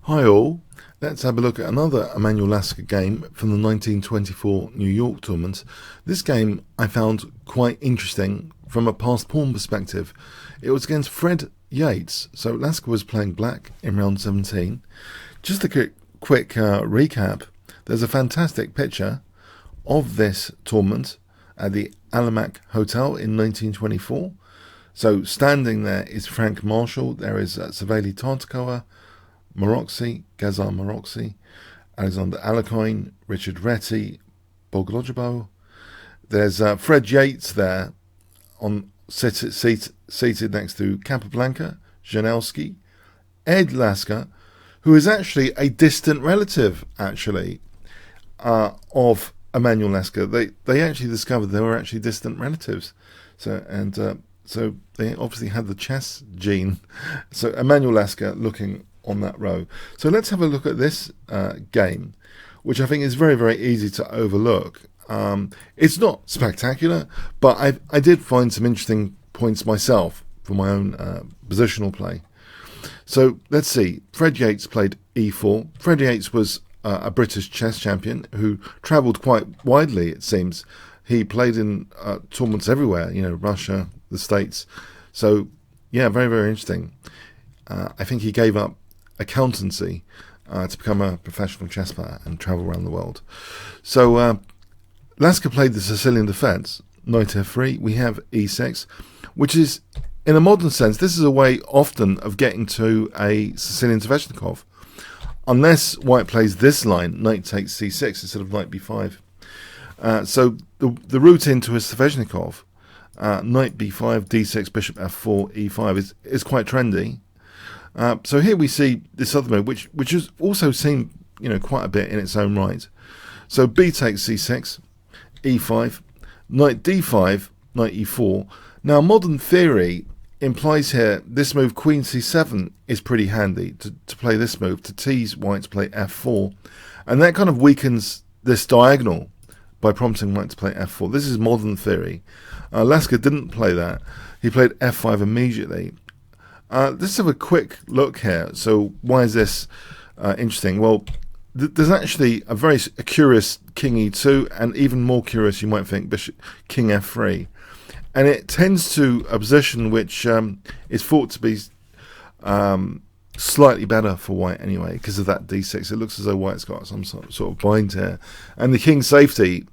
Hi all, let's have a look at another Emanuel Lasker game from the 1924 New York tournament. This game I found quite interesting from a passed pawn perspective. It was against Fred Yates, so Lasker was playing black in round 17. Just a quick recap, there's a fantastic picture of this tournament at the Alamac Hotel in 1924. So standing there is Frank Marshall, there is Saveli Tartakoa, Maroczy, Gazar Maroczy, Alexander Alacoin, Richard Retty, Boglojobo. There's Fred Yates there, seated next to Capablanca, Janelski, Ed Lasker, who is actually a distant relative, of Emanuel Lasker. They actually discovered they were actually distant relatives. So they obviously had the chess gene. So Emanuel Lasker looking on that row. So let's have a look at this game, which I think is very, very easy to overlook. It's not spectacular, but I did find some interesting points myself for my own positional play. So let's see. Fred Yates played e4. Fred Yates was a British chess champion who travelled quite widely, it seems. He played in tournaments everywhere, Russia, the States. So, yeah, very, very interesting. I think he gave up accountancy to become a professional chess player and travel around the world. So Lasker played the Sicilian defence, knight f3. We have e6, which is, in a modern sense, this is a way often of getting to a Sicilian Sveshnikov, unless white plays this line, knight takes c6 instead of knight b5. So the route into a Sveshnikov, knight b5, d6, bishop f4, e5 is quite trendy. So here we see this other move, which has also seen quite a bit in its own right. So b takes c6, e5, knight d5, knight e4. Now modern theory implies here this move queen c7 is pretty handy to play this move, to tease white to play f4, and that kind of weakens this diagonal by prompting white to play f4. This is modern theory. Lasker didn't play that. He played f5 immediately. Let's have a quick look here. So why is this interesting? Well, there's actually a curious king e2, and even more curious, you might think, bishop king f3. And it tends to a position which is thought to be slightly better for white anyway, because of that d6. It looks as though white's got some sort of bind here. And the king's safety,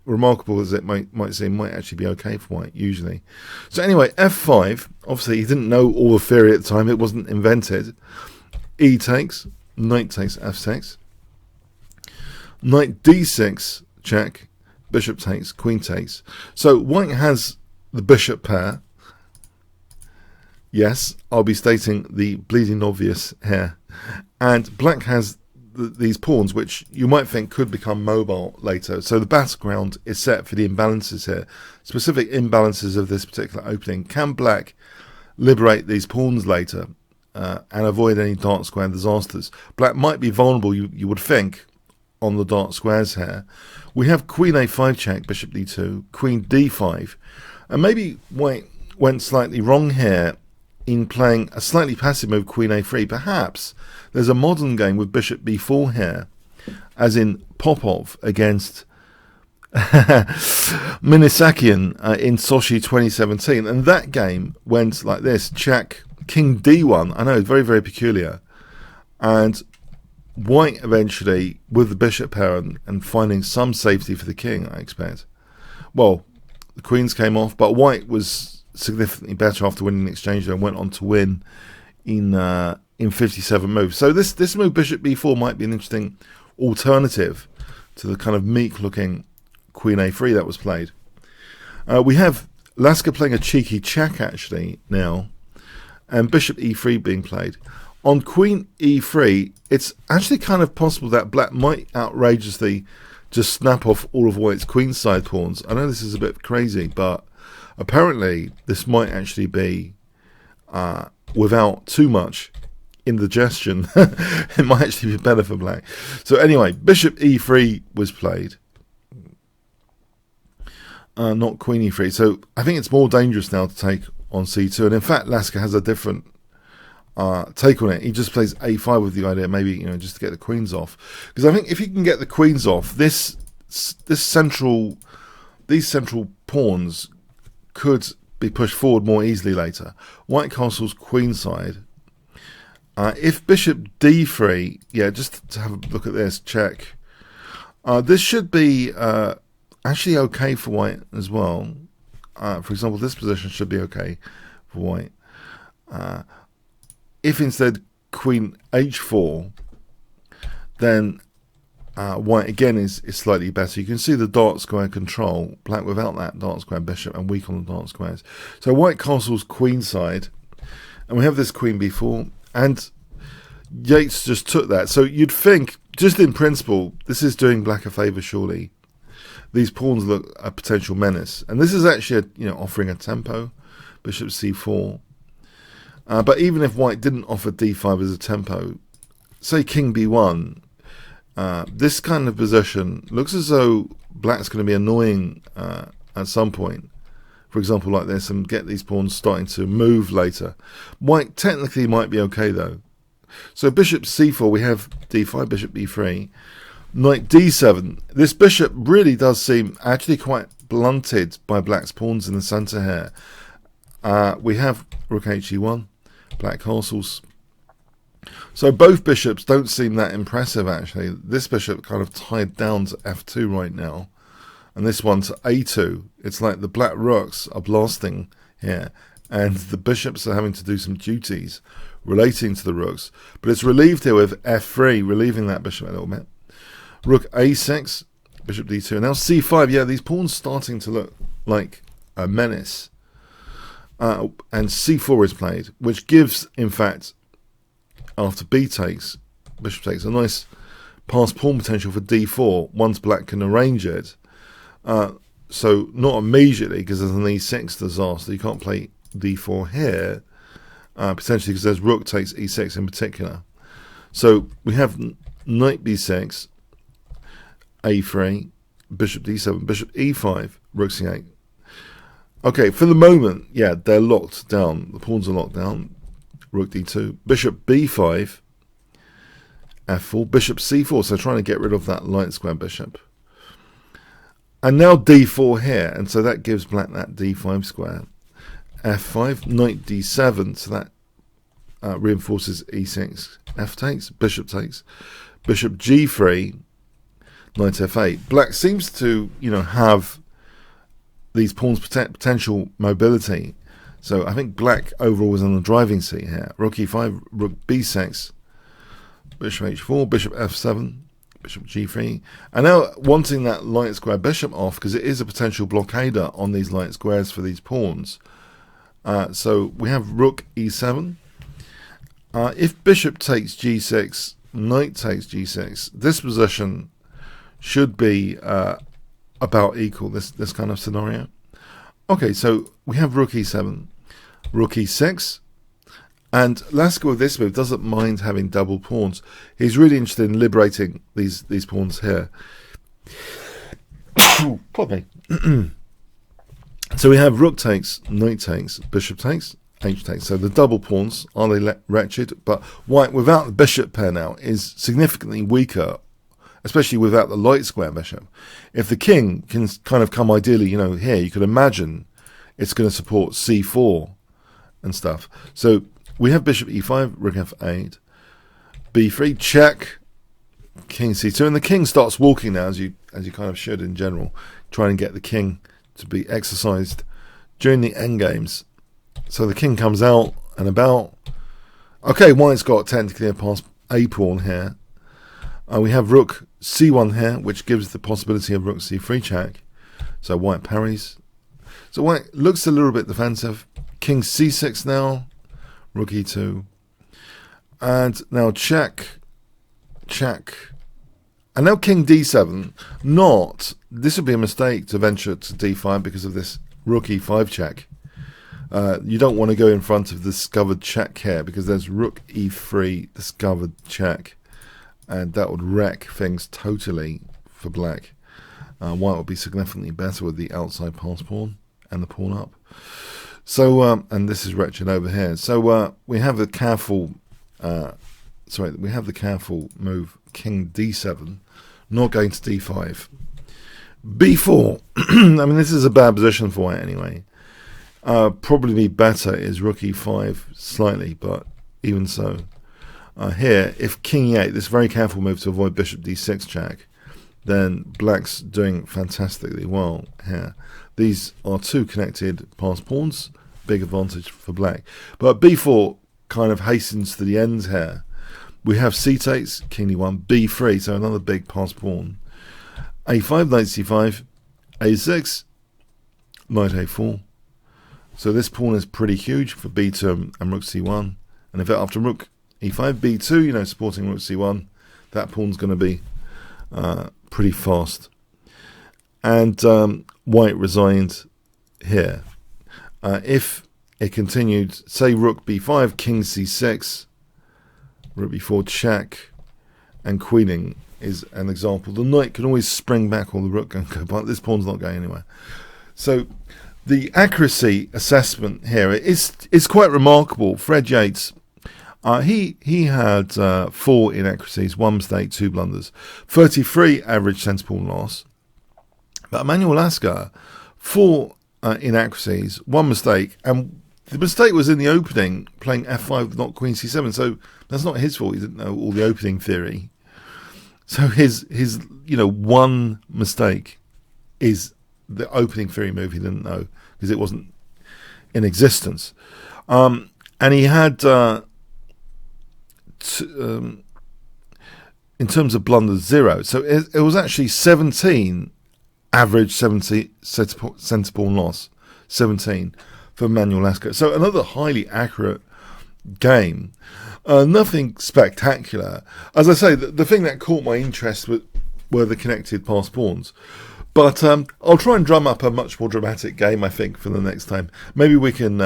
remarkable as it might seem, might actually be okay for white, usually. So anyway, f5, obviously he didn't know all the theory at the time, it wasn't invented. E takes, knight takes f6. Knight d6, check. Bishop takes, queen takes. So white has the bishop pair. Yes, I'll be stating the bleeding obvious here. And black has these pawns, which you might think could become mobile later. So the battleground is set for the imbalances here. Specific imbalances of this particular opening. Can black liberate these pawns later and avoid any dark square disasters? Black might be vulnerable, you would think, on the dark squares here. We have queen a5 check, bishop d2, queen d5. And maybe white went slightly wrong here in playing a slightly passive move, queen a3. Perhaps there's a modern game with bishop b4 here, as in Popov against Minisakian in Sochi 2017. And that game went like this: check, king d1. I know, very, very peculiar. And white eventually, with the bishop pair and finding some safety for the king, I expect. Well, the queens came off, but white was significantly better after winning the exchange and went on to win in 57 moves. So this move, bishop b4, might be an interesting alternative to the kind of meek-looking queen a3 that was played. We have Lasker playing a cheeky check, actually, now, and bishop e3 being played. On queen e3, it's actually kind of possible that black might outrageously just snap off all of white's queenside pawns. I know this is a bit crazy, but apparently this might actually be, without too much indigestion, it might actually be better for black. So anyway, bishop e3 was played, not queen e3. So I think it's more dangerous now to take on c2. And in fact, Lasker has a different take on it. He just plays a5 with the idea, maybe, you know, just to get the queens off. Because I think if you can get the queens off, these central pawns could be pushed forward more easily later. White castle's queenside. If bishop d3, yeah, just to have a look at this, check. This should be actually okay for white as well. For example, this position should be okay for white. If instead queen h4, then white again is slightly better. You can see the dark square control, black without that dark square bishop and weak on the dark squares. So white castle's queenside, and we have this queen b4, and Yates just took that. So you'd think, just in principle, this is doing black a favour surely. These pawns look a potential menace, and this is actually offering a tempo. Bishop c4. But even if white didn't offer d5 as a tempo, say king b1, this kind of position looks as though black's going to be annoying at some point. For example, like this, and get these pawns starting to move later. White technically might be okay though. So bishop c4, we have d5, bishop b3, knight d7. This bishop really does seem actually quite blunted by black's pawns in the centre here. We have rook he1, black castles. So both bishops don't seem that impressive actually. This bishop kind of tied down to f2 right now, and this one to a2. It's like the black rooks are blasting here, and the bishops are having to do some duties relating to the rooks. But it's relieved here with f3, relieving that bishop a little bit. Rook a6, bishop d2. Now c5, yeah, these pawns starting to look like a menace. And c4 is played, which gives, in fact, after b takes, bishop takes, a nice pass pawn potential for d4 once black can arrange it. So not immediately, because there's an e6 disaster. You can't play d4 here, potentially because there's rook takes e6 in particular. So we have knight b6, a3, bishop d7, bishop e5, rook c8. Okay, for the moment, yeah, they're locked down. The pawns are locked down. Rook d2, bishop b5, f4, bishop c4. So trying to get rid of that light square bishop. And now d4 here, and so that gives black that d5 square. f5, knight d7, so that reinforces e6. F takes, bishop g3, knight f8. Black seems to, have these pawns' potential mobility. So I think black overall is on the driving seat here. Rook e5, rook b6, bishop h4, bishop f7, bishop g3. And now wanting that light square bishop off, because it is a potential blockader on these light squares for these pawns. So we have rook e7. If bishop takes g6, knight takes g6, this position should be about equal, this kind of scenario. Okay, so we have rook e7, rook e6, and Lasker with this move doesn't mind having double pawns. He's really interested in liberating these pawns here. Pardon me. So we have rook takes, knight takes, bishop takes, h takes. So the double pawns, are they wretched? But white without the bishop pair now is significantly weaker, especially without the light square bishop. If the king can kind of come ideally, here, you could imagine it's going to support c4 and stuff. So we have bishop e5, rook f8, b3, check, king c2, and the king starts walking now, as you kind of should in general, trying to get the king to be exercised during the endgames. So the king comes out and about. Okay, white's got technically a pass a pawn here. We have rook c1 here, which gives the possibility of rook c3 check. So white parries. So white looks a little bit defensive. King c6 now. Rook e2. And now check. Check. And now king d7. This would be a mistake to venture to d5 because of this rook e5 check. You don't want to go in front of the discovered check here because there's rook e3 discovered check. And that would wreck things totally for black. White would be significantly better with the outside pass pawn and the pawn up. So, and this is wretched over here. So we have the careful, we have the careful move, King D7, not going to D5. B4, I mean, this is a bad position for white anyway. Probably better is Rook E5 slightly, but even so. Here, if King E8, this very careful move to avoid Bishop D6 check, then black's doing fantastically well here. These are two connected passed pawns, big advantage for black. But B4 kind of hastens to the ends here. We have C takes, King D1, B3, so another big passed pawn. A5, knight C5, A6, knight A4. So this pawn is pretty huge for B2 and Rook C1. And if after Rook E5, B2, you know, supporting Rook C1, that pawn's going to be pretty fast. And white resigned here. If it continued, say Rook B5, King C6, Rook B4 check, and queening is an example. The knight can always spring back, or the rook can go, but this pawn's not going anywhere. So the accuracy assessment here is quite remarkable. Fred Yates, he had 4 inaccuracies, 1 mistake, 2 blunders, 33 average centre pawn loss. But Emanuel Lasker, 4 inaccuracies, 1 mistake, and the mistake was in the opening, playing F5, not Queen C7. So that's not his fault. He didn't know all the opening theory. So his one mistake is the opening theory move he didn't know because it wasn't in existence. And he had, in terms of blunders, 0. So it was actually 17 average centre pawn loss, 17 for Emanuel Lasker. So another highly accurate game. Nothing spectacular. As I say, the thing that caught my interest were the connected passed pawns. But I'll try and drum up a much more dramatic game, I think, for the next time. Maybe we can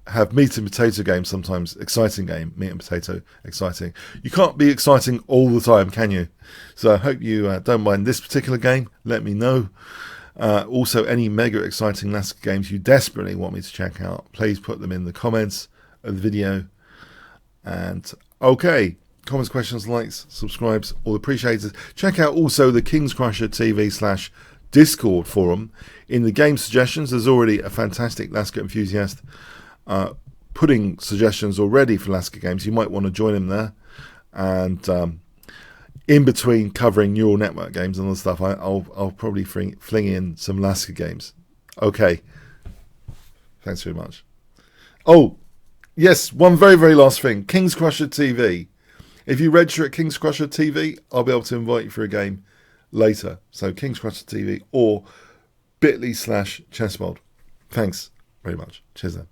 have meat and potato games sometimes. Exciting game, meat and potato, exciting. You can't be exciting all the time, can you? So I hope you don't mind this particular game. Let me know. Also, any mega exciting Lasker games you desperately want me to check out, please put them in the comments of the video. And okay, comments, questions, likes, subscribes, all appreciated. Check out also the Kingscrusher TV/Discord forum. In the game suggestions, there's already a fantastic Lasker enthusiast putting suggestions already for Lasker games. You might want to join him there. And in between covering neural network games and other stuff, I'll probably fling in some Lasker games. Okay, thanks very much. Oh, yes, one very, very last thing. Kingscrusher TV. If you register at Kingscrusher TV, I'll be able to invite you for a game later. So Kingscrusher TV or bit.ly/chessbold. Thanks very much. Cheers then.